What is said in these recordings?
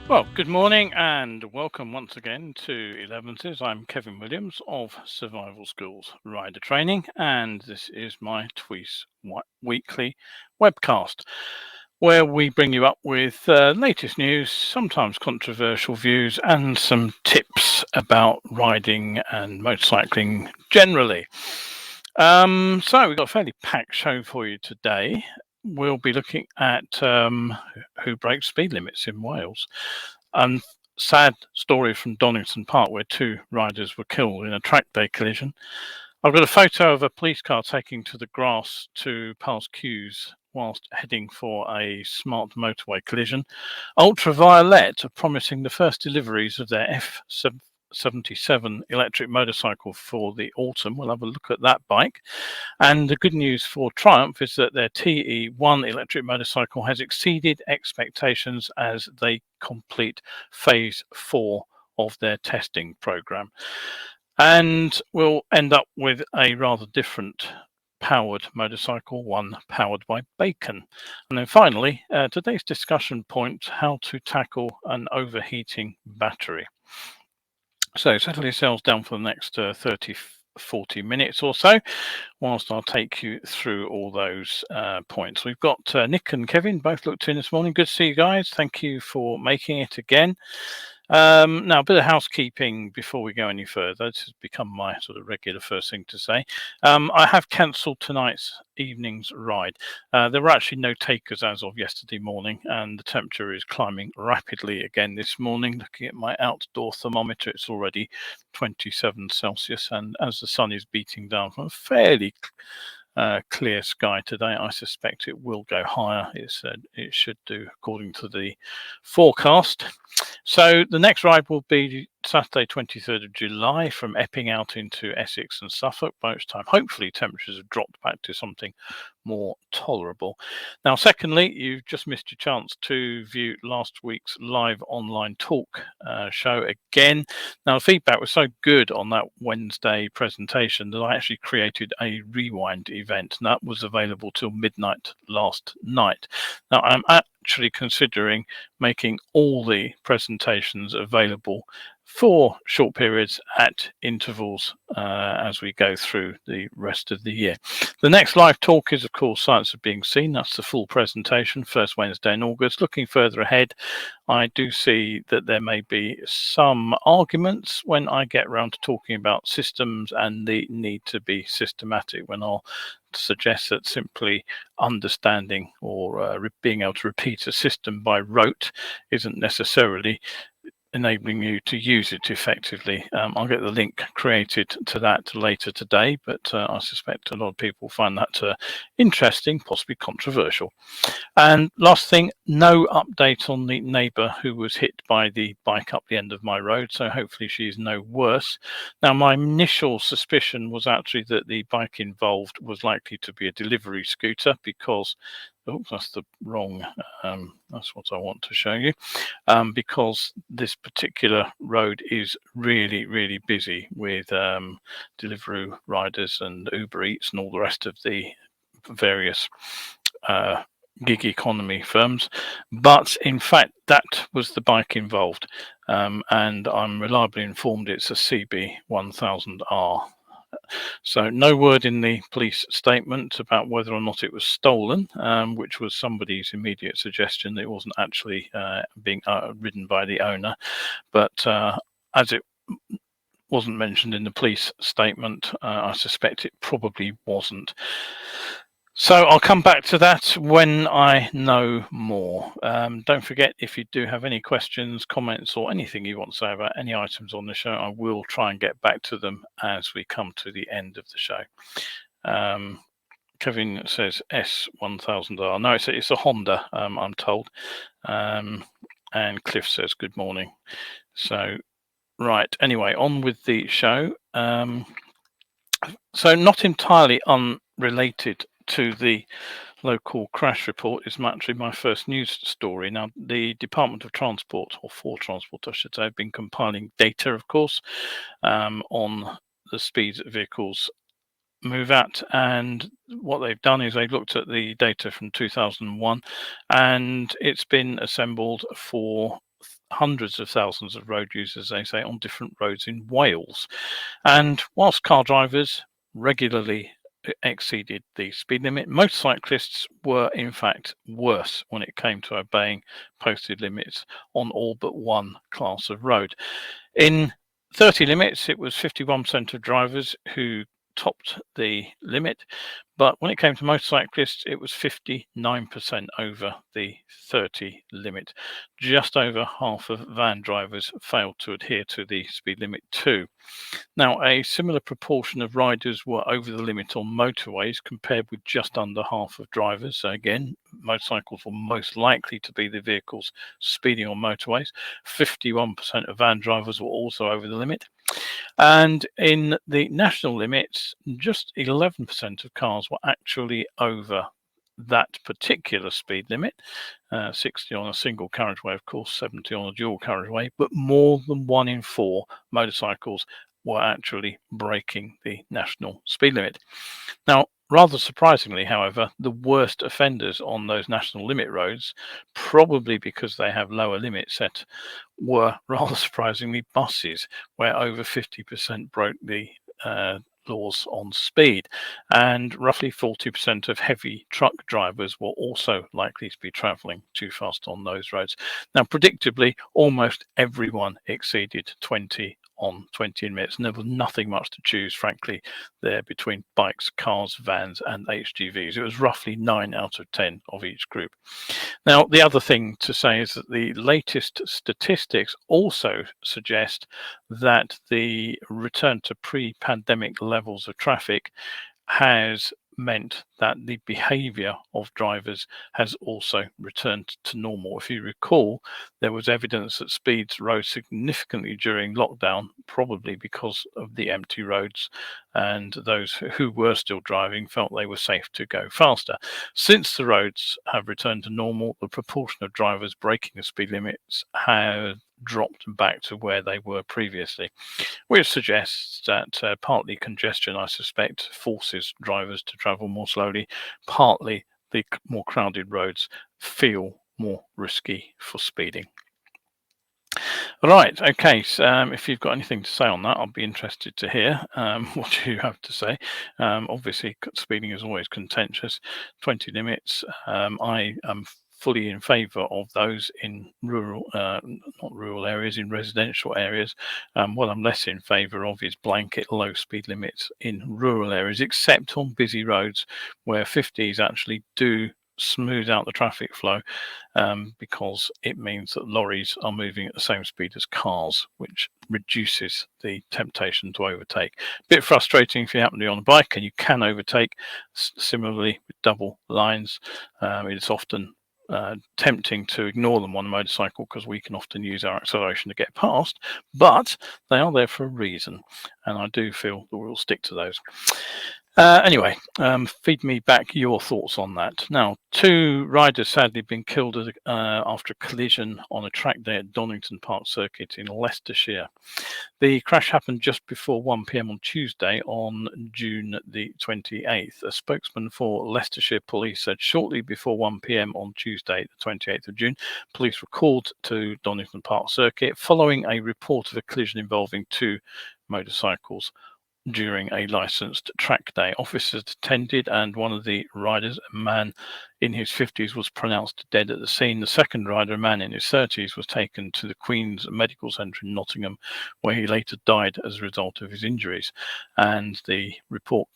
Well, good morning and welcome once again to Elevenses. I'm Kevin Williams of Survival Schools Rider Training, and this is my Twice weekly webcast where we bring you up with latest news, sometimes controversial views, and some tips about riding and motorcycling generally. So we've got a fairly packed show for you today. We'll be looking at who breaks speed limits in Wales. Sad story from Donington Park where two riders were killed in a trackday collision. I've got a photo of a police car taking to the grass to pass queues whilst heading for a smart motorway collision. Ultraviolette are promising the first deliveries of their F77 electric motorcycle for the autumn. We'll have a look at that bike. And the good news for Triumph is that their TE1 electric motorcycle has exceeded expectations as they complete phase 4 of their testing program. And we'll end up with a rather different powered motorcycle, one powered by bacon. And then finally, today's discussion point, how to tackle an overheating battery. So settle yourselves down for the next 40 minutes or so, whilst I'll take you through all those points. We've got Nick and Kevin both looked in this morning. Good to see you guys. Thank you for making it again. Now, a bit of housekeeping before we go any further. This has become my sort of regular first thing to say. I have cancelled tonight's evening's ride. There were actually no takers as of yesterday morning, and the temperature is climbing rapidly again this morning. Looking at my outdoor thermometer, it's already 27 Celsius, and as the sun is beating down from a fairly clear sky today, I suspect it will go higher. It should do according to the forecast. So the next ride will be Saturday 23rd of July from Epping out into Essex and Suffolk, by which time hopefully temperatures have dropped back to something more tolerable. Now, secondly, you've just missed your chance to view last week's live online talk show again. Now, the feedback was so good on that Wednesday presentation that I actually created a rewind event, and that was available till midnight last night. Now, I'm actually considering making all the presentations available for short periods at intervals as we go through the rest of the year. The next live talk is, of course, Science of Being Seen. That's the full presentation, first Wednesday in August. Looking further ahead, I do see that there may be some arguments when I get around to talking about systems and the need to be systematic, when I'll suggest that simply understanding or being able to repeat a system by rote isn't necessarily enabling you to use it effectively. I'll get the link created to that later today, but I suspect a lot of people find that interesting, possibly controversial. And last thing, no update on the neighbour who was hit by the bike up the end of my road, so hopefully she's no worse. Now, my initial suspicion was actually that the bike involved was likely to be a delivery scooter because that's the wrong, that's what I want to show you, because this particular road is really, really busy with delivery riders and Uber Eats and all the rest of the various gig economy firms. But in fact, that was the bike involved, and I'm reliably informed it's a CB1000R. So no word in the police statement about whether or not it was stolen, which was somebody's immediate suggestion that it wasn't actually being ridden by the owner. But as it wasn't mentioned in the police statement, I suspect it probably wasn't. So I'll come back to that when I know more. Don't forget, if you do have any questions, comments, or anything you want to say about any items on the show, I will try and get back to them as we come to the end of the show. Kevin says S1000R. No, it's a Honda, I'm told. And Cliff says good morning. So, right, anyway, on with the show. So not entirely unrelated to the local crash report is actually my first news story. Now, the Department of Transport, or for Transport, I should say, have been compiling data, of course, on the speeds that vehicles move at. And what they've done is they've looked at the data from 2001, and it's been assembled for hundreds of thousands of road users, they say, on different roads in Wales. And whilst car drivers regularly exceeded the speed limit, motorcyclists were in fact worse when it came to obeying posted limits on all but one class of road. In 30 limits, it was 51% of drivers who topped the limit, but when it came to motorcyclists, it was 59% over the 30 limit. Just over half of van drivers failed to adhere to the speed limit too. Now, a similar proportion of riders were over the limit on motorways, compared with just under half of drivers. So again, motorcycles were most likely to be the vehicles speeding on motorways. 51% of van drivers were also over the limit. And in the national limits, just 11% of cars were actually over that particular speed limit, 60 on a single carriageway, of course, 70 on a dual carriageway, but more than 1 in 4 motorcycles were actually breaking the national speed limit. Now, rather surprisingly, however, the worst offenders on those national limit roads, probably because they have lower limits set, were rather surprisingly buses, where over 50% broke the laws on speed, and roughly 40% of heavy truck drivers were also likely to be travelling too fast on those roads. Now, predictably, almost everyone exceeded 20 on 20 minutes, and there was nothing much to choose, frankly, there between bikes, cars, vans, and HGVs. It was roughly 9 out of 10 of each group. Now, the other thing to say is that the latest statistics also suggest that the return to pre-pandemic levels of traffic has meant that the behaviour of drivers has also returned to normal. If you recall, there was evidence that speeds rose significantly during lockdown, probably because of the empty roads, and those who were still driving felt they were safe to go faster. Since the roads have returned to normal, the proportion of drivers breaking the speed limits have dropped back to where they were previously, which suggests that partly congestion, I suspect, forces drivers to travel more slowly, partly the more crowded roads feel more risky for speeding. Right, okay, so if you've got anything to say on that, I'll be interested to hear what you have to say. Obviously, speeding is always contentious. 20 limits, I am fully in favour of those in rural, not rural areas, in residential areas. What I'm less in favour of is blanket low speed limits in rural areas, except on busy roads where 50s actually do smooth out the traffic flow, because it means that lorries are moving at the same speed as cars, which reduces the temptation to overtake. Bit frustrating if you happen to be on a bike and you can overtake. Similarly with double lines, it's often tempting to ignore them on a motorcycle because we can often use our acceleration to get past, but they are there for a reason, and I do feel that we'll stick to those. Anyway, feed me back your thoughts on that. Now, 2 riders sadly been killed after a collision on a track day at Donington Park Circuit in Leicestershire. The crash happened just before 1 p.m. on Tuesday, on June the 28th. A spokesman for Leicestershire Police said shortly before 1 p.m. on Tuesday, the 28th of June, police were called to Donington Park Circuit following a report of a collision involving 2 motorcycles during a licensed track day. Officers attended, and one of the riders, a man in his 50s, was pronounced dead at the scene. The second rider, a man in his 30s, was taken to the Queen's Medical Centre in Nottingham, where he later died as a result of his injuries. And the report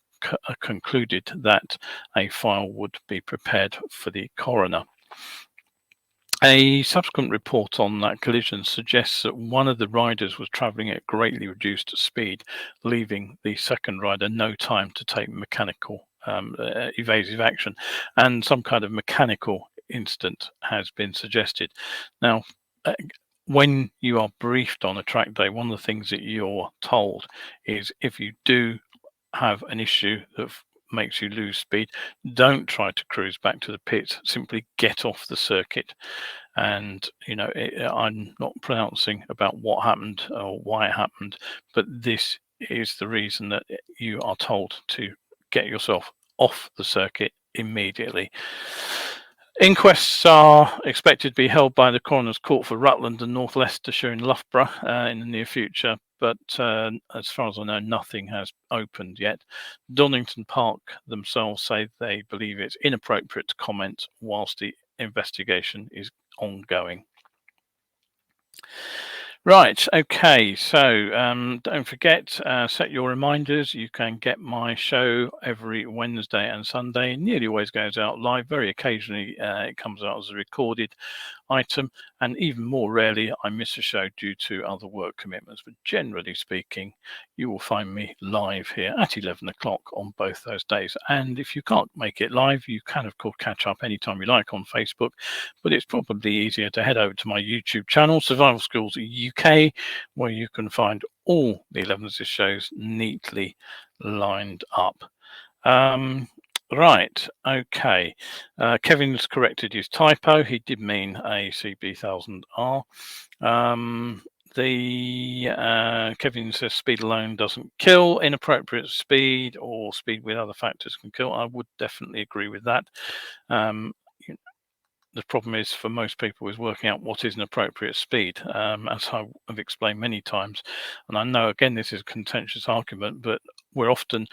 concluded that a file would be prepared for the coroner. A subsequent report on that collision suggests that one of the riders was travelling at greatly reduced speed, leaving the second rider no time to take mechanical evasive action, and some kind of mechanical incident has been suggested. Now, when you are briefed on a track day, one of the things that you're told is if you do have an issue that makes you lose speed, don't try to cruise back to the pits, simply get off the circuit. And I'm not pronouncing about what happened or why it happened, but this is the reason that you are told to get yourself off the circuit immediately. Inquests are expected to be held by the Coroner's Court for Rutland and North Leicestershire and Loughborough in the near future, but as far as I know, nothing has opened yet. Donington Park themselves say they believe it's inappropriate to comment whilst the investigation is ongoing. Right, okay, so don't forget, set your reminders. You can get my show every Wednesday and Sunday. It nearly always goes out live. Very occasionally it comes out as a recorded item, and even more rarely I miss a show due to other work commitments. But generally speaking, you will find me live here at 11 o'clock on both those days. And if you can't make it live, you can of course catch up anytime you like on Facebook, but it's probably easier to head over to my YouTube channel, Survival Schools UK, where you can find all the 11s shows neatly lined up. Right, okay. Kevin's corrected his typo. He did mean a CB1000R. Kevin says speed alone doesn't kill. Inappropriate speed or speed with other factors can kill. I would definitely agree with that. The problem is for most people is working out what is an appropriate speed, as I've explained many times. And I know, again, this is a contentious argument, but we're often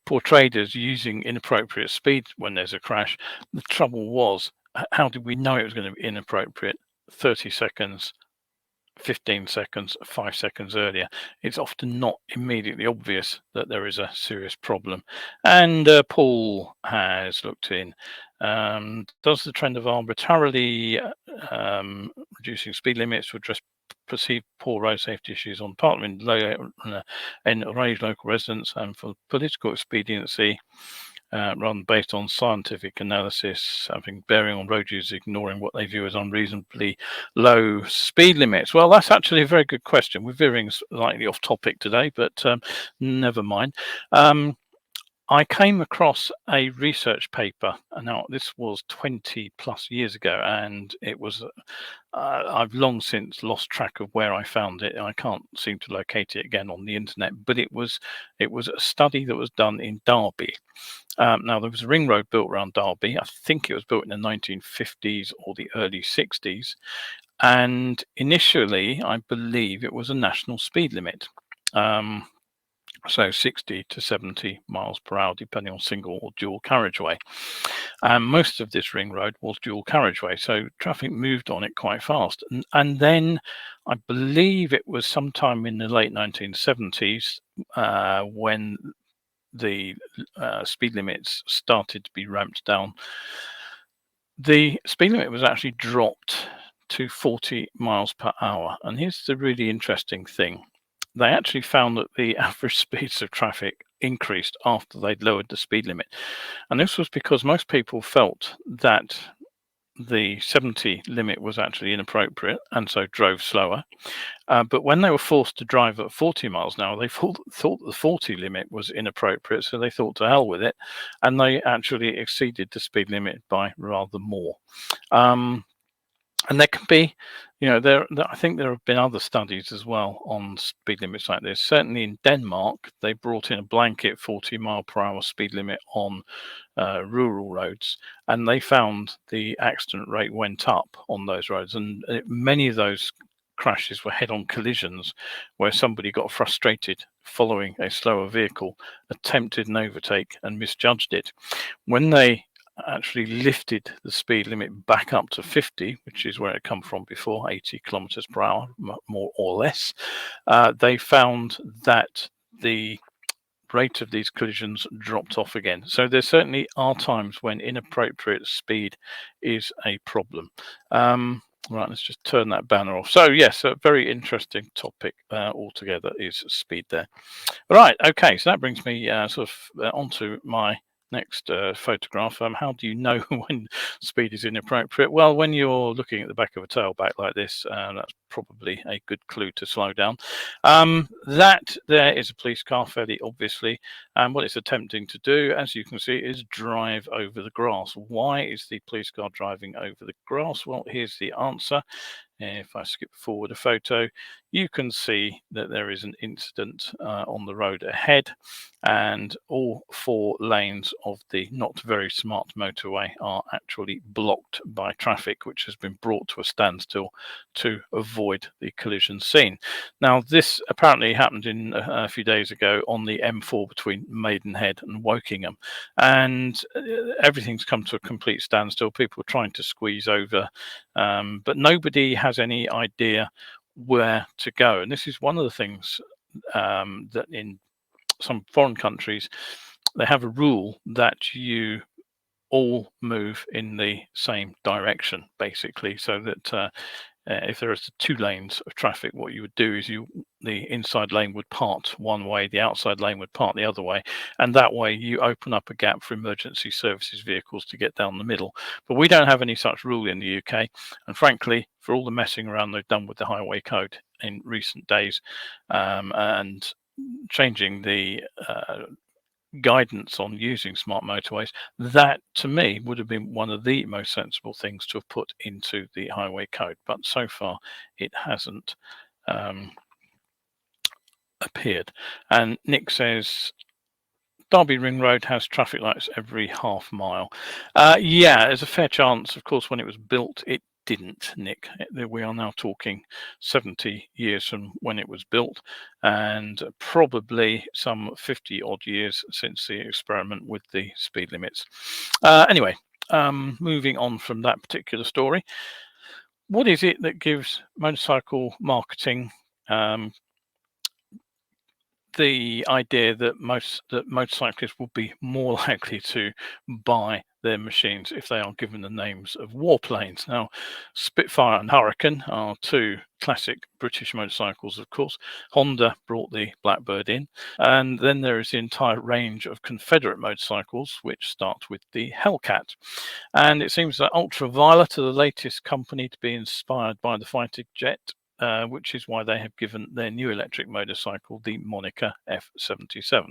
portrayed as using inappropriate speed when there's a crash. The trouble was, how did we know it was going to be inappropriate 30 seconds, 15 seconds, 5 seconds earlier? It's often not immediately obvious that there is a serious problem. And Paul has looked in. Does the trend of arbitrarily reducing speed limits to address perceived poor road safety issues on part of enraged local residents and for political expediency rather than based on scientific analysis, having bearing on road users ignoring what they view as unreasonably low speed limits? Well, that's actually a very good question. We're veering slightly off topic today, but never mind. I came across a research paper. Now, this was 20 plus years ago, and it was, I've long since lost track of where I found it. I can't seem to locate it again on the internet, but it was a study that was done in Derby. Now, there was a ring road built around Derby. I think it was built in the 1950s or the early 60s. And initially, I believe it was a national speed limit. So 60 to 70 miles per hour, depending on single or dual carriageway. And most of this ring road was dual carriageway, so traffic moved on it quite fast. And then I believe it was sometime in the late 1970s when the speed limits started to be ramped down. The speed limit was actually dropped to 40 miles per hour. And here's the really interesting thing. They actually found that the average speeds of traffic increased after they'd lowered the speed limit. And this was because most people felt that the 70 limit was actually inappropriate and so drove slower. But when they were forced to drive at 40 miles an hour, they thought the 40 limit was inappropriate. So they thought to hell with it. And they actually exceeded the speed limit by rather more. And there can be, I think there have been other studies as well on speed limits like this. Certainly in Denmark, they brought in a blanket 40 mile per hour speed limit on rural roads, and they found the accident rate went up on those roads. And many of those crashes were head-on collisions where somebody got frustrated following a slower vehicle, attempted an overtake and misjudged it. When they actually lifted the speed limit back up to 50, which is where it come from before, 80 kilometers per hour, more or less, they found that the rate of these collisions dropped off again. So there certainly are times when inappropriate speed is a problem. Right, let's just turn that banner off. So yes, a very interesting topic altogether is speed there. Right, okay, so that brings me onto my next photograph. How do you know when speed is inappropriate? Well, when you're looking at the back of a tailback like this, that's probably a good clue to slow down. That there is a police car, fairly obviously, and what it's attempting to do, as you can see, is drive over the grass. Why is the police car driving over the grass? Well, here's the answer. If I skip forward a photo, you can see that there is an incident on the road ahead, and all 4 lanes of the not very smart motorway are actually blocked by traffic, which has been brought to a standstill to avoid the collision scene. Now, this apparently happened in a few days ago on the M4 between Maidenhead and Wokingham, and everything's come to a complete standstill. People are trying to squeeze over, but nobody has any idea where to go. And this is one of the things that in some foreign countries, they have a rule that you all move in the same direction, basically, so that if there is 2 lanes of traffic, what you would do is the inside lane would part one way, the outside lane would part the other way, and that way you open up a gap for emergency services vehicles to get down the middle. But we don't have any such rule in the UK, and frankly, for all the messing around they've done with the highway code in recent days, and changing the guidance on using smart motorways, that to me would have been one of the most sensible things to have put into the highway code, but so far it hasn't appeared. And Nick says Derby Ring Road has traffic lights every half mile. Yeah, there's a fair chance. Of course, when it was built, it didn't, Nick. We are now talking 70 years from when it was built, and probably some 50 odd years since the experiment with the speed limits. Anyway, moving on from that particular story, what is it that gives motorcycle marketing the idea that motorcyclists will be more likely to buy their machines if they are given the names of warplanes? Now, Spitfire and Hurricane are 2 classic British motorcycles, of course. Honda brought the Blackbird in, and then there is the entire range of Confederate motorcycles, which start with the Hellcat. And it seems that Ultraviolette are the latest company to be inspired by the fighter jet, which is why they have given their new electric motorcycle the moniker F77.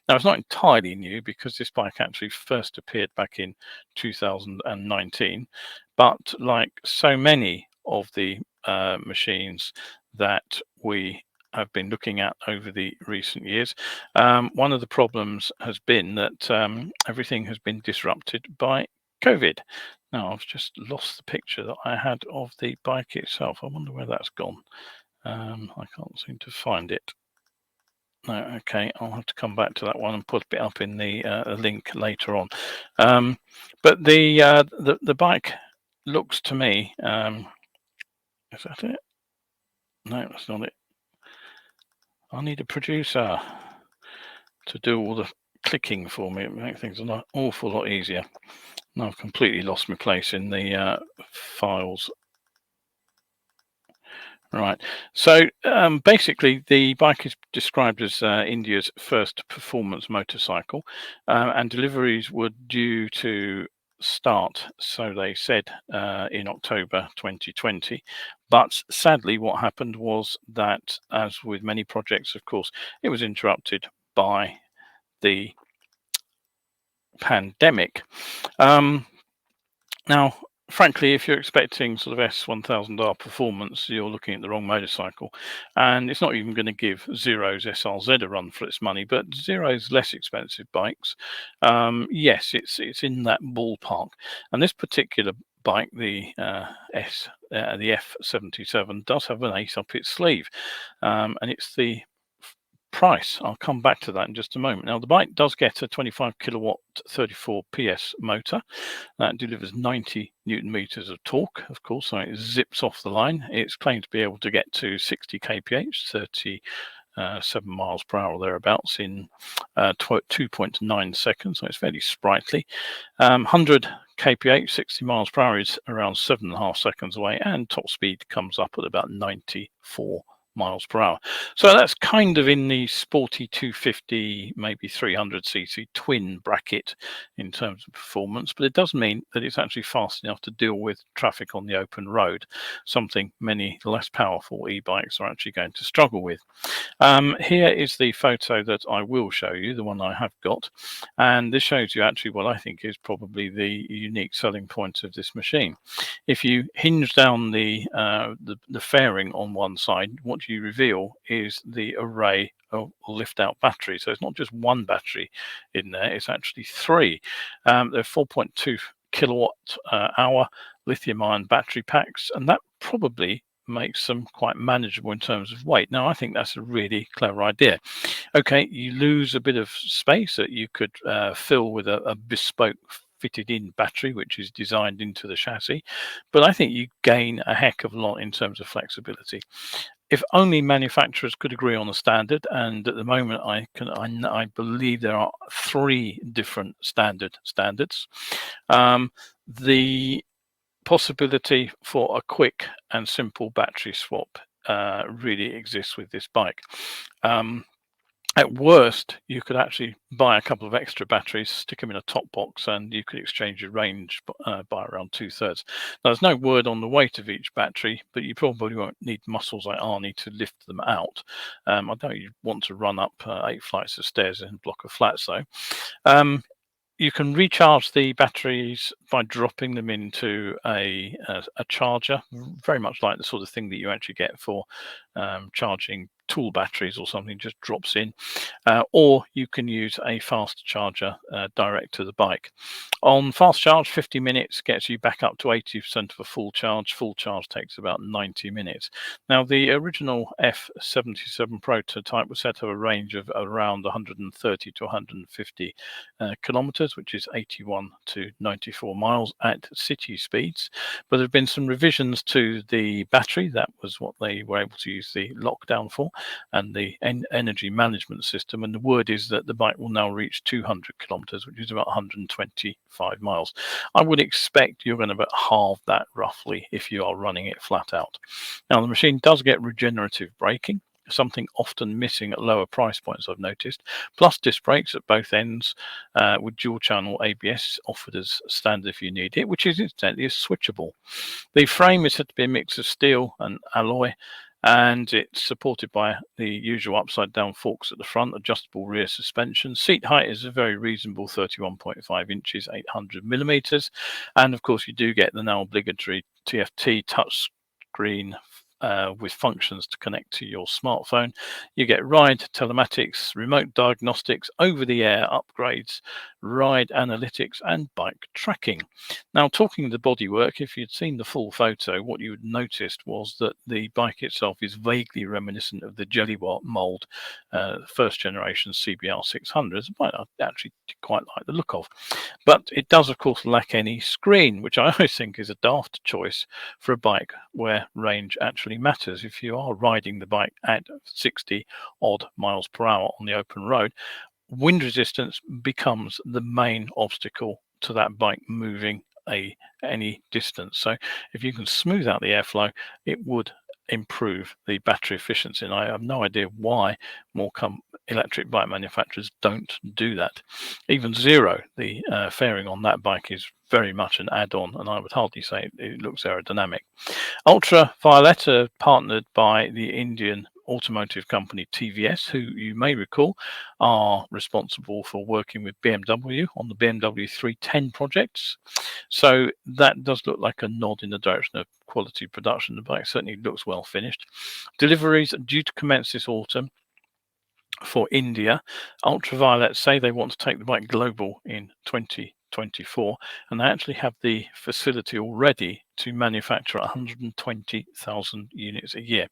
Now, it's not entirely new because this bike actually first appeared back in 2019, but like so many of the machines that we have been looking at over the recent years, one of the problems has been that everything has been disrupted by COVID. Now, I've just lost the picture that I had of the bike itself. I wonder where that's gone. I can't seem to find it. No, okay, I'll have to come back to that one and put it up in the link later on. But the bike looks to me, is that it? No, that's not it. I need a producer to do all the clicking for me. It makes things an awful lot easier. Now I've completely lost my place in the files. Right. So basically, the bike is described as India's first performance motorcycle, and deliveries were due to start, so they said, in October 2020. But sadly, what happened was that, as with many projects, of course, it was interrupted by the pandemic. Now, frankly, if you're expecting sort of S1000R performance, you're looking at the wrong motorcycle. And it's not even going to give Zero's SRZ a run for its money, but Zero's less expensive bikes, yes, it's in that ballpark. And this particular bike, the F77, does have an ace up its sleeve, and it's the price. I'll come back to that in just a moment. Now, the bike does get a 25 kilowatt 34 PS motor that delivers 90 newton meters of torque, of course, so it zips off the line. It's claimed to be able to get to 60 kph, 37 miles per hour thereabouts, in 2.9 seconds, so it's fairly sprightly. 100 kph, 60 miles per hour, is around 7.5 seconds away, and top speed comes up at about 94 miles per hour. So that's kind of in the sporty 250, maybe 300cc twin bracket in terms of performance, but it does mean that it's actually fast enough to deal with traffic on the open road, something many less powerful e-bikes are actually going to struggle with. Here is the photo that I will show you, the one I have got, and this shows you actually what I think is probably the unique selling point of this machine. If you hinge down the fairing on one side, what you reveal is the array of lift-out batteries. So it's not just one battery in there; it's actually three. They're 4.2 kilowatt hour lithium-ion battery packs, and that probably makes them quite manageable in terms of weight. Now, I think that's a really clever idea. Okay, you lose a bit of space that you could fill with a bespoke fitted in battery, which is designed into the chassis, but I think you gain a heck of a lot in terms of flexibility. If only manufacturers could agree on a standard, and at the moment I believe there are three different standards. The possibility for a quick and simple battery swap really exists with this bike. At worst, you could actually buy a couple of extra batteries, stick them in a top box, and you could exchange your range by around 2/3. Now, there's no word on the weight of each battery, but you probably won't need muscles like Arnie to lift them out. I don't you want to run up 8 flights of stairs in a block of flats, though. You can recharge the batteries by dropping them into a charger, very much like the sort of thing that you actually get for charging tool batteries or something, just drops in. Or you can use a fast charger direct to the bike. On fast charge, 50 minutes gets you back up to 80% of a full charge. Full charge takes about 90 minutes. Now, the original F77 prototype was set to a range of around 130 to 150 kilometers, which is 81 to 94 miles at city speeds. But there have been some revisions to the battery. That was what they were able to use the lockdown for, and the energy management system. And the word is that the bike will now reach 200 kilometers, which is about 125 miles. I would expect you're going to about halve that roughly if you are running it flat out. Now, the machine does get regenerative braking, something often missing at lower price points, I've noticed, plus disc brakes at both ends with dual channel ABS offered as standard if you need it, which is incidentally switchable. The frame is said to be a mix of steel and alloy, and it's supported by the usual upside down forks at the front, adjustable rear suspension. Seat height is a very reasonable 31.5 inches, 800 millimeters, and of course you do get the now obligatory TFT touch screen with functions to connect to your smartphone. You get ride telematics, remote diagnostics, over-the-air upgrades, ride analytics, and bike tracking. Now, talking the bodywork, if you'd seen the full photo, what you would noticed was that the bike itself is vaguely reminiscent of the jelly mold first generation CBR 600s. I actually quite like the look of. But it does, of course, lack any screen, which I always think is a daft choice for a bike where range actually matters. If you are riding the bike at 60 odd miles per hour on the open road, wind resistance becomes the main obstacle to that bike moving any distance. So if you can smooth out the airflow, it would improve the battery efficiency. And I have no idea why more electric bike manufacturers don't do that. Even Zero, the fairing on that bike is very much an add-on, and I would hardly say it looks aerodynamic. Ultraviolette are partnered by the Indian automotive company TVS, who you may recall are responsible for working with BMW on the BMW 310 projects. So that does look like a nod in the direction of quality production. The bike certainly looks well finished. Deliveries are due to commence this autumn for India. Ultraviolette say they want to take the bike global in 2024, and they actually have the facility already to manufacture 120,000 units a year.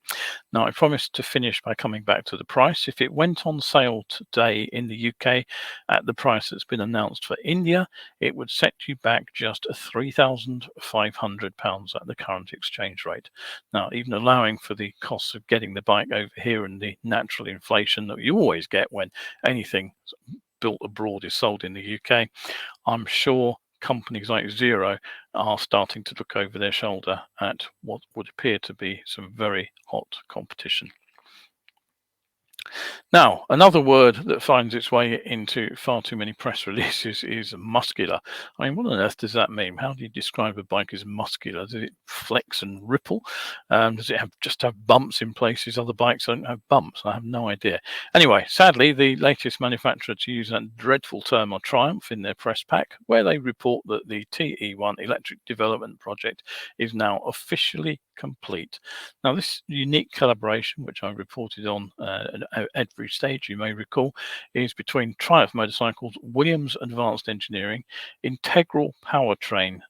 Now, I promised to finish by coming back to the price. If it went on sale today in the UK at the price that's been announced for India, it would set you back just £3,500 at the current exchange rate. Now, even allowing for the costs of getting the bike over here and the natural inflation that you always get when anything built abroad is sold in the UK, I'm sure companies like Zero are starting to look over their shoulder at what would appear to be some very hot competition. Now, another word that finds its way into far too many press releases is muscular. I mean, what on earth does that mean? How do you describe a bike as muscular? Does it flex and ripple? Does it just have bumps in places other bikes don't have bumps? I have no idea. Anyway, sadly, the latest manufacturer to use that dreadful term are Triumph in their press pack, where they report that the TE1 electric development project is now officially complete. Now, this unique collaboration, which I reported on at every stage, you may recall, is between Triumph Motorcycles, Williams Advanced Engineering, Integral Powertrain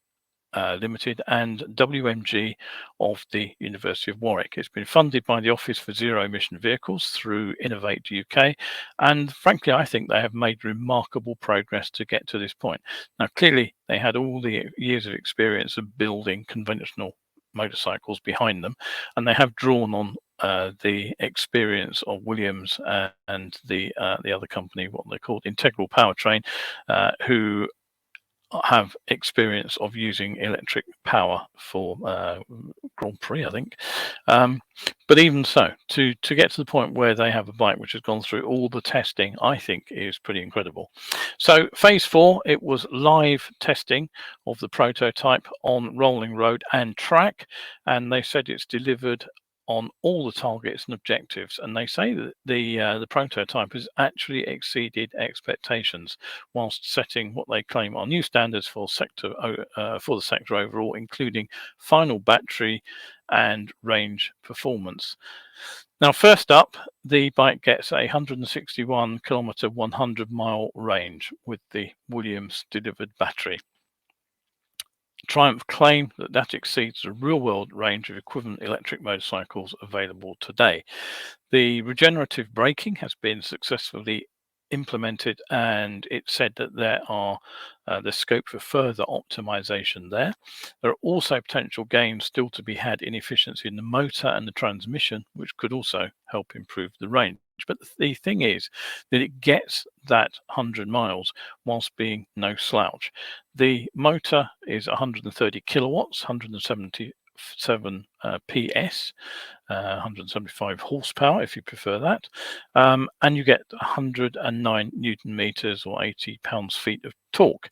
Limited, and WMG of the University of Warwick. It's been funded by the Office for Zero Emission Vehicles through Innovate UK, and frankly, I think they have made remarkable progress to get to this point. Now, clearly, they had all the years of experience of building conventional motorcycles behind them, and they have drawn on the experience of Williams and the other company, what they're called, Integral Powertrain, who have experience of using electric power for Grand Prix, I think. But even so, to get to the point where they have a bike which has gone through all the testing, I think is pretty incredible. So phase 4, it was live testing of the prototype on rolling road and track, and they said it's delivered on all the targets and objectives, and they say that the prototype has actually exceeded expectations, whilst setting what they claim are new standards for the sector overall, including final battery and range performance. Now, first up, the bike gets a 161 kilometer, 100-mile range with the Williams delivered battery. Triumph claim that that exceeds the real-world range of equivalent electric motorcycles available today. The regenerative braking has been successfully implemented, and it said that there's scope for further optimization there. There are also potential gains still to be had in efficiency in the motor and the transmission, which could also help improve the range. But the thing is that it gets that 100 miles whilst being no slouch. The motor is 130 kilowatts, 177 PS, 175 horsepower if you prefer that, and you get 109 newton meters or 80 pounds-feet of torque,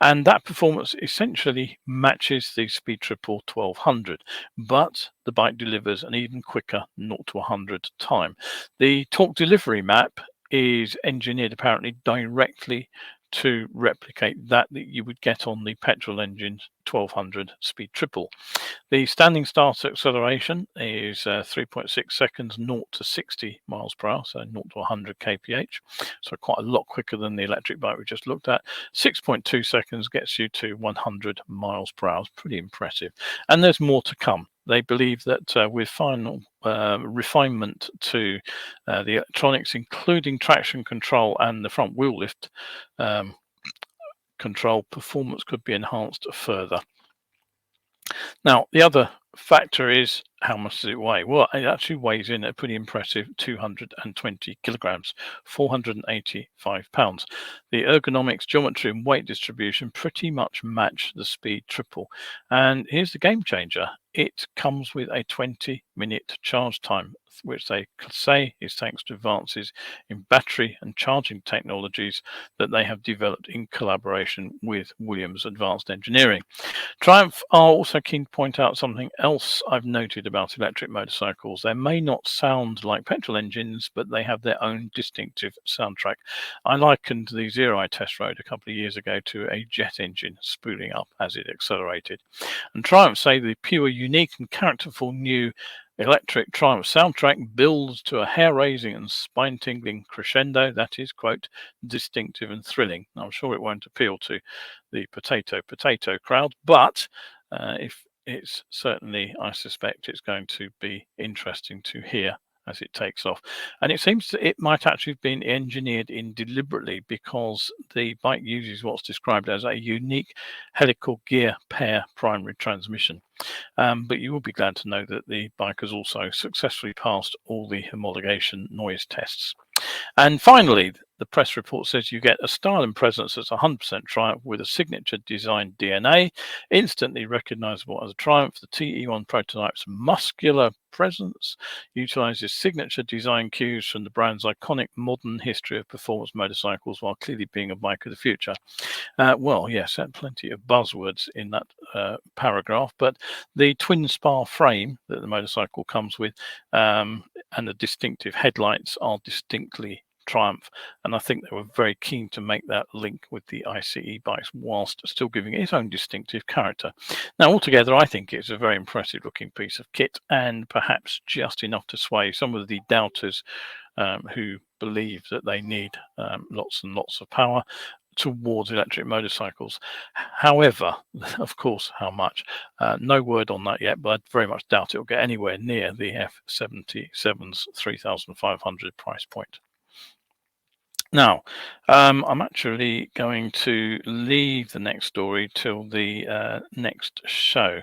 and that performance essentially matches the Speed Triple 1200, but the bike delivers an even quicker 0 to 100 time. The torque delivery map is engineered apparently directly to replicate that you would get on the petrol engine 1200 Speed Triple. The standing start acceleration is 3.6 seconds, 0 to 60 miles per hour, so 0 to 100 kph, so quite a lot quicker than the electric bike we just looked at. 6.2 seconds gets you to 100 miles per hour. It's pretty impressive, and there's more to come. They believe that with final refinement to the electronics, including traction control and the front wheel lift control, performance could be enhanced further. Now, the other factor is how much does it weigh? Well, it actually weighs in a pretty impressive 220 kilograms, 485 pounds. The ergonomics, geometry, and weight distribution pretty much match the Speed Triple. And here's the game changer. It comes with a 20-minute charge time, which they say is thanks to advances in battery and charging technologies that they have developed in collaboration with Williams Advanced Engineering. Triumph are also keen to point out something else I've noted about electric motorcycles. They may not sound like petrol engines, but they have their own distinctive soundtrack. I likened the Zero I test rode a couple of years ago to a jet engine spooling up as it accelerated. And Triumph say the pure, unique and characterful new electric Triumph soundtrack builds to a hair-raising and spine-tingling crescendo that is, quote, distinctive and thrilling. I'm sure it won't appeal to the potato crowd, but if it's certainly, I suspect it's going to be interesting to hear as it takes off. And it seems that it might actually have been engineered in deliberately, because the bike uses what's described as a unique helical gear pair primary transmission. But you will be glad to know that the bike has also successfully passed all the homologation noise tests. And finally, the press report says you get a style and presence that's 100% Triumph with a signature design DNA, instantly recognizable as a Triumph. The TE1 prototype's muscular presence utilizes signature design cues from the brand's iconic modern history of performance motorcycles while clearly being a bike of the future. Well, yes, had plenty of buzzwords in that paragraph, but the twin spar frame that the motorcycle comes with and the distinctive headlights are distinctly Triumph, and I think they were very keen to make that link with the ICE bikes whilst still giving it its own distinctive character. Now, altogether, I think it's a very impressive looking piece of kit, and perhaps just enough to sway some of the doubters who believe that they need lots and lots of power towards electric motorcycles. However, of course, how much? No word on that yet, but I very much doubt it will get anywhere near the F77's 3,500 price point. Now, I'm actually going to leave the next story till the next show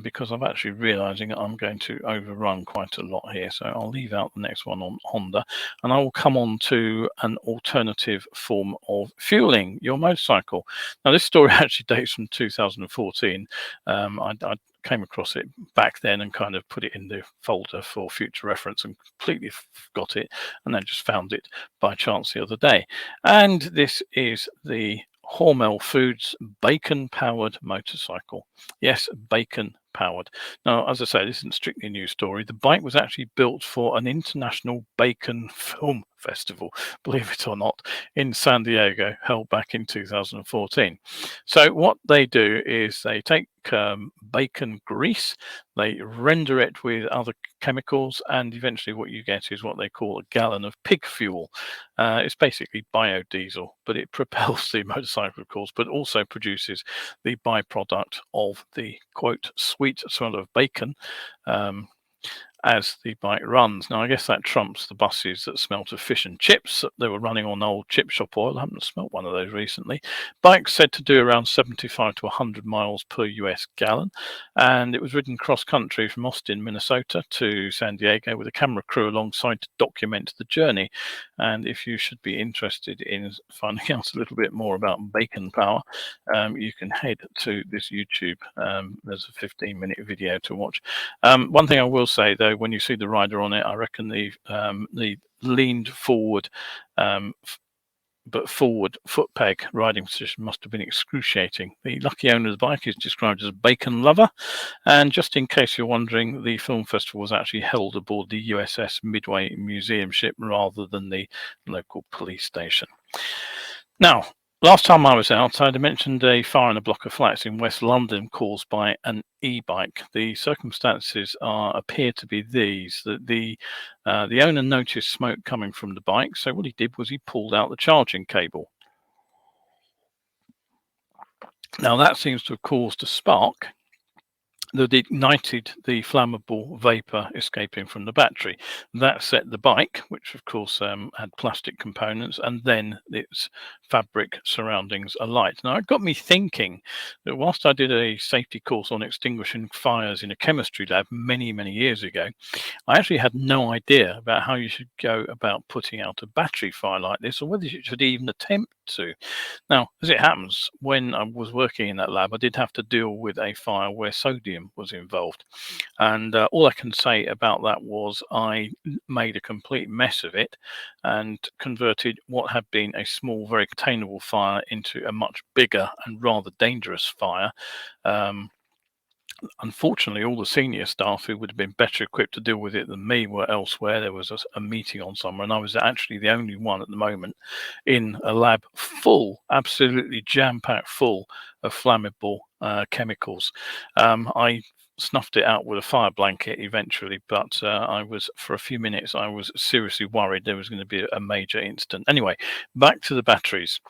because I'm actually realizing I'm going to overrun quite a lot here. So I'll leave out the next one on Honda, and I will come on to an alternative form of fueling your motorcycle. Now, this story actually dates from 2014. I came across it back then and kind of put it in the folder for future reference and completely forgot it, and then just found it by chance the other day. And this is the Hormel Foods bacon powered motorcycle. Yes, bacon powered. Now, as I say, this isn't strictly a news story. The bike was actually built for an international bacon film festival, believe it or not, in San Diego, held back in 2014. So what they do is they take bacon grease, they render it with other chemicals, and eventually what you get is what they call a gallon of pig fuel. It's basically biodiesel, but it propels the motorcycle, of course, but also produces the byproduct of the quote sweet smell of bacon as the bike runs. Now, I guess that trumps the buses that smelt of fish and chips. They were running on old chip shop oil. I haven't smelt one of those recently. Bike's said to do around 75 to 100 miles per US gallon, and it was ridden cross country from Austin, Minnesota to San Diego with a camera crew alongside to document the journey. And if you should be interested in finding out a little bit more about bacon power, you can head to this YouTube. There's a 15-minute video to watch. One thing I will say, though, when you see the rider on it, I reckon the leaned forward but forward foot peg riding position must have been excruciating. The lucky owner of the bike is described as a bacon lover, and just in case you're wondering, the film festival was actually held aboard the USS Midway museum ship rather than the local police station. Now, last time I was out, I'd mentioned a fire in a block of flats in West London caused by an e-bike. The circumstances appear to be these: that the owner noticed smoke coming from the bike, so what he did was he pulled out the charging cable. Now, that seems to have caused a spark that ignited the flammable vapor escaping from the battery. That set the bike, which of course had plastic components, and then its fabric surroundings alight. Now, it got me thinking that whilst I did a safety course on extinguishing fires in a chemistry lab many, many years ago, I actually had no idea about how you should go about putting out a battery fire like this, or whether you should even attempt to. Now, as it happens, when I was working in that lab, I did have to deal with a fire where sodium was involved. And all I can say about that was I made a complete mess of it and converted what had been a small, very containable fire into a much bigger and rather dangerous fire. Unfortunately, all the senior staff who would have been better equipped to deal with it than me were elsewhere. There was a meeting on somewhere, and I was actually the only one at the moment in a lab full, absolutely jam-packed full of flammable chemicals. I snuffed it out with a fire blanket eventually, but for a few minutes, I was seriously worried there was going to be a major incident. Anyway, back to the batteries.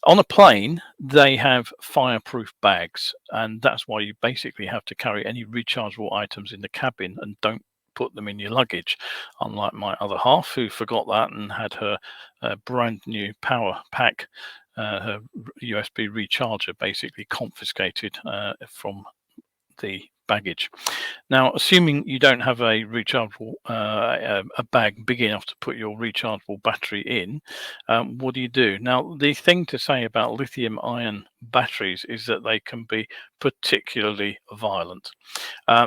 On a plane, they have fireproof bags, and that's why you basically have to carry any rechargeable items in the cabin and don't put them in your luggage, unlike my other half who forgot that and had her brand new power pack, her USB recharger, basically confiscated from the baggage. Now, assuming you don't have a rechargeable a bag big enough to put your rechargeable battery in, what do? Now, the thing to say about lithium-ion batteries is that they can be particularly violent.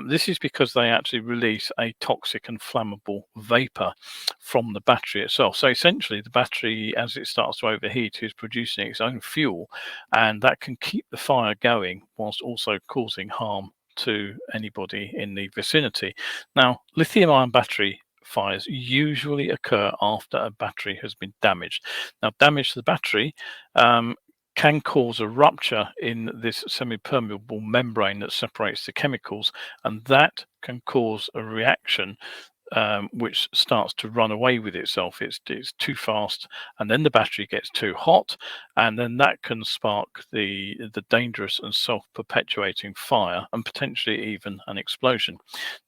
This is because they actually release a toxic and flammable vapor from the battery itself. So essentially, the battery, as it starts to overheat, is producing its own fuel, and that can keep the fire going whilst also causing harm to anybody in the vicinity. Now, lithium-ion battery fires usually occur after a battery has been damaged. Now, damage to the battery can cause a rupture in this semi-permeable membrane that separates the chemicals, and that can cause a reaction which starts to run away with itself. It's too fast, and then the battery gets too hot, and then that can spark the dangerous and self-perpetuating fire, and potentially even an explosion.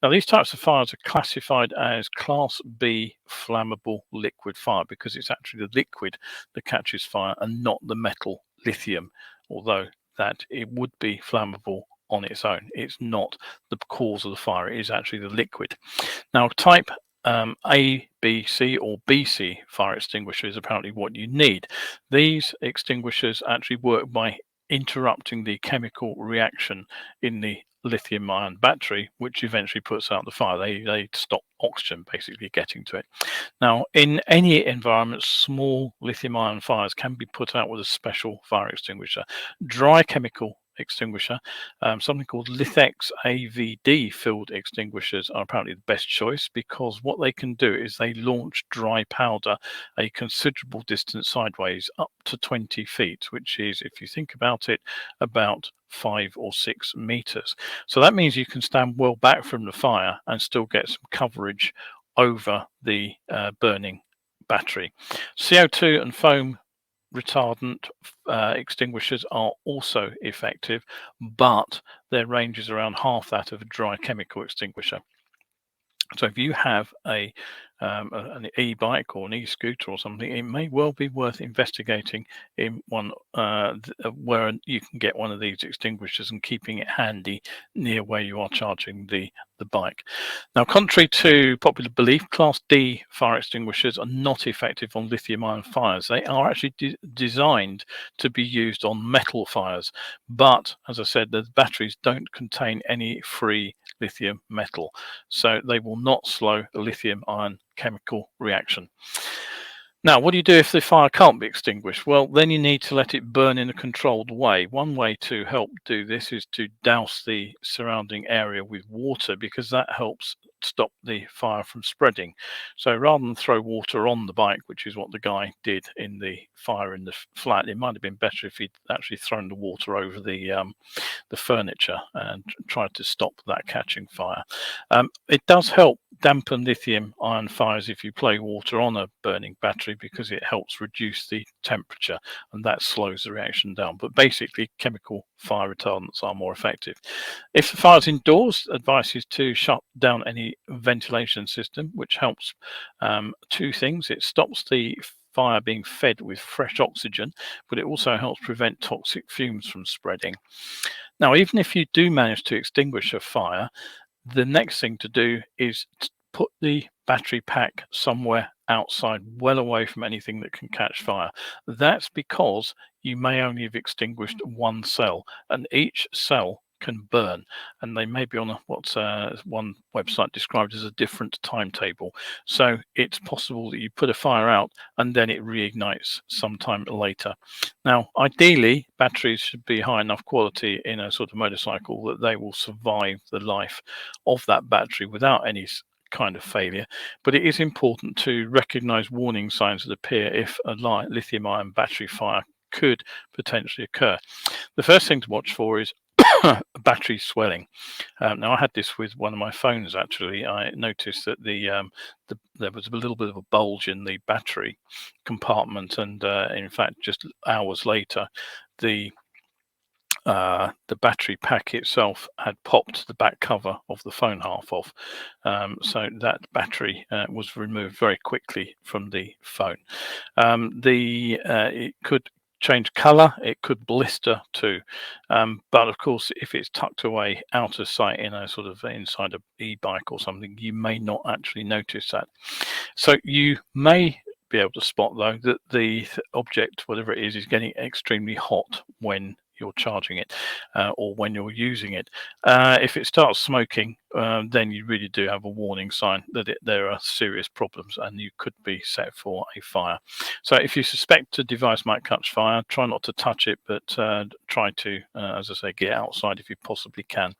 Now, these types of fires are classified as Class B flammable liquid fire because it's actually the liquid that catches fire and not the metal lithium, although that it would be flammable on its own. It's not the cause of the fire, it is actually the liquid. Now, type A, B, C, or BC fire extinguisher is apparently what you need. These extinguishers actually work by interrupting the chemical reaction in the lithium-ion battery, which eventually puts out the fire. They stop oxygen basically getting to it. Now, in any environment, small lithium-ion fires can be put out with a special fire extinguisher. Dry chemical extinguisher, something called Lithex AVD filled extinguishers are apparently the best choice because what they can do is they launch dry powder a considerable distance sideways, up to 20 feet, which is, if you think about it, about 5 or 6 meters. So that means you can stand well back from the fire and still get some coverage over the burning battery. CO2 and foam retardant extinguishers are also effective, but their range is around half that of a dry chemical extinguisher. So if you have an e-bike or an e-scooter or something, it may well be worth investigating in one where you can get one of these extinguishers and keeping it handy near where you are charging the bike. Now, contrary to popular belief, Class D fire extinguishers are not effective on lithium-ion fires. They are actually designed to be used on metal fires, but as I said, the batteries don't contain any free lithium metal, so they will not slow the lithium-ion chemical reaction. Now, what do you do if the fire can't be extinguished? Well, then you need to let it burn in a controlled way. One way to help do this is to douse the surrounding area with water, because that helps stop the fire from spreading. So rather than throw water on the bike, which is what the guy did in the fire in the flat, it might have been better if he'd actually thrown the water over the furniture and tried to stop that catching fire. It does help dampen lithium-ion fires if you play water on a burning battery, because it helps reduce the temperature and that slows the reaction down. But basically, chemical fire retardants are more effective. If the fire's indoors, advice is to shut down any ventilation system, which helps two things. It stops the fire being fed with fresh oxygen, but it also helps prevent toxic fumes from spreading. Now, even if you do manage to extinguish a fire, the next thing to do is put the battery pack somewhere outside, well away from anything that can catch fire. That's because you may only have extinguished one cell, and each cell can burn, and they may be on what's one website described as a different timetable. So it's possible that you put a fire out and then it reignites sometime later. Now, ideally, batteries should be high enough quality in a sort of motorcycle that they will survive the life of that battery without any kind of failure, but it is important to recognize warning signs that appear if a lithium-ion battery fire could potentially occur. The first thing to watch for is battery swelling. Now, I had this with one of my phones. Actually, I noticed that there was a little bit of a bulge in the battery compartment, and in fact, just hours later, the battery pack itself had popped the back cover of the phone half off, so that battery was removed very quickly from the phone. It could change color, it could blister too. But of course, if it's tucked away out of sight in a sort of inside a e-bike or something, you may not actually notice that. So you may be able to spot though that the object, whatever it is getting extremely hot when you're charging it or when you're using it. If it starts smoking, then you really do have a warning sign that there are serious problems and you could be set for a fire. So if you suspect a device might catch fire, try not to touch it, but try to, as I say, get outside if you possibly can.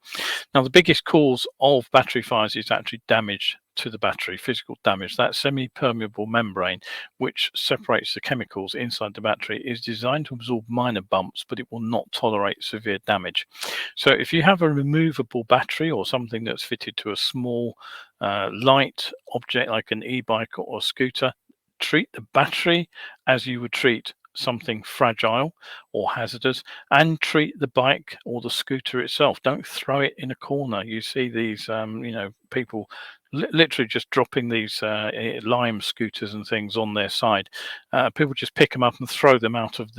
Now, the biggest cause of battery fires is actually damage to the battery, physical damage. That semi-permeable membrane, which separates the chemicals inside the battery, is designed to absorb minor bumps, but it will not tolerate severe damage. So if you have a removable battery or something that's fitted to a small light object like an e-bike or a scooter, treat the battery as you would treat something fragile or hazardous, and treat the bike or the scooter itself. Don't throw it in a corner. You see these people literally just dropping these Lime scooters and things on their side. People just pick them up and throw them out of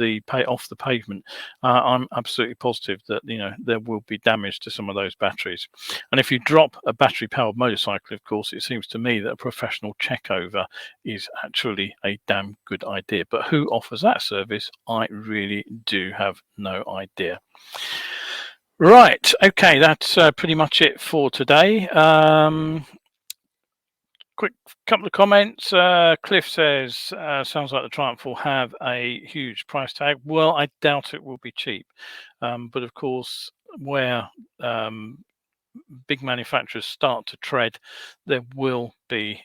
off the pavement. I'm absolutely positive that there will be damage to some of those batteries. And if you drop a battery powered motorcycle, of course, it seems to me that a professional check over is actually a damn good idea. But who offers that service? I really do have no idea. Right, okay, that's pretty much it for today. Quick couple of comments. Cliff says, sounds like the Triumph will have a huge price tag. Well, I doubt it will be cheap. But of course, where big manufacturers start to tread, there will be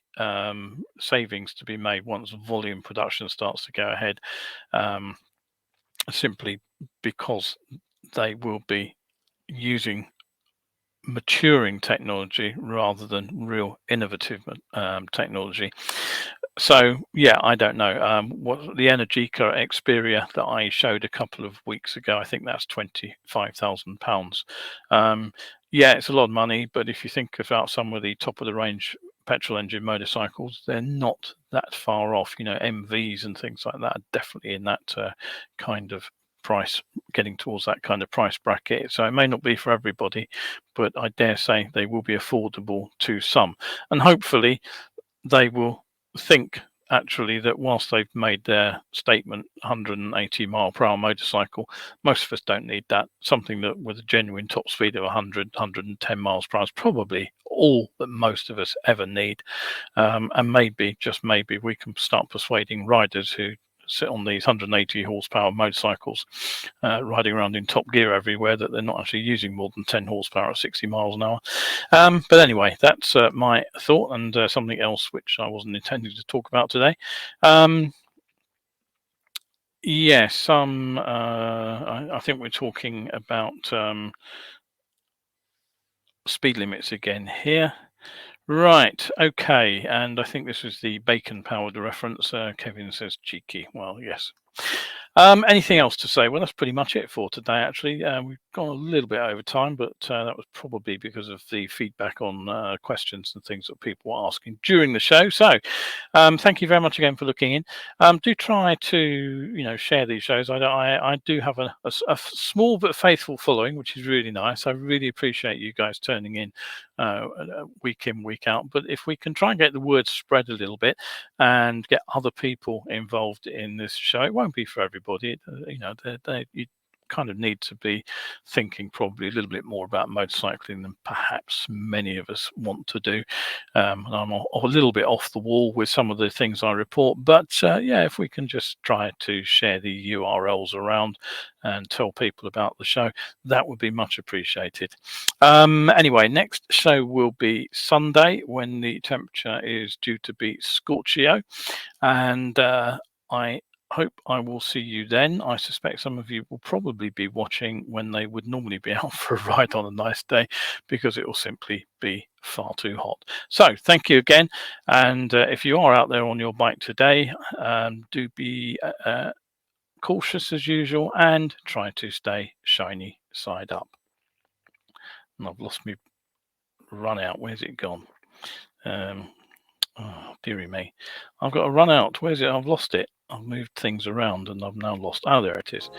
savings to be made once volume production starts to go ahead, simply because they will be using maturing technology rather than real innovative technology. So yeah, I don't know. What the Energica Xperia that I showed a couple of weeks ago, I think that's £25,000. Yeah, it's a lot of money, but if you think about some of the top of the range petrol engine motorcycles, they're not that far off. MVs and things like that are definitely in that kind of price, getting towards that kind of price bracket. So it may not be for everybody, but I dare say they will be affordable to some. And hopefully they will think actually that whilst they've made their statement 180 mile per hour motorcycle, most of us don't need that. Something that with a genuine top speed of 110 miles per hour is probably all that most of us ever need. And maybe, just maybe, we can start persuading riders who sit on these 180 horsepower motorcycles riding around in top gear everywhere that they're not actually using more than 10 horsepower at 60 miles an hour. But anyway, that's my thought, and something else which I wasn't intending to talk about today. Yes, I think we're talking about speed limits again here. Right, okay, and I think this was the bacon-powered reference. Kevin says cheeky. Well, yes. Anything else to say? Well, that's pretty much it for today, actually. We've gone a little bit over time, but that was probably because of the feedback on questions and things that people were asking during the show. So thank you very much again for looking in. Do try to, share these shows. I do have a small but faithful following, which is really nice. I really appreciate you guys turning in week, out. But if we can try and get the word spread a little bit and get other people involved in this show, it won't be for everybody. You kind of need to be thinking probably a little bit more about motorcycling than perhaps many of us want to do. And I'm a little bit off the wall with some of the things I report, but yeah, if we can just try to share the URLs around and tell people about the show, that would be much appreciated. Anyway, next show will be Sunday, when the temperature is due to be scorchio, and I hope I will see you then. I suspect some of you will probably be watching when they would normally be out for a ride on a nice day, because it will simply be far too hot. So thank you again, and if you are out there on your bike today, do be cautious as usual and try to stay shiny side up. And I've lost me run out. Where's it gone? Oh, dearie me. I've got a run out. Where's it? I've lost it. I've moved things around and I've now lost. Oh, there it is.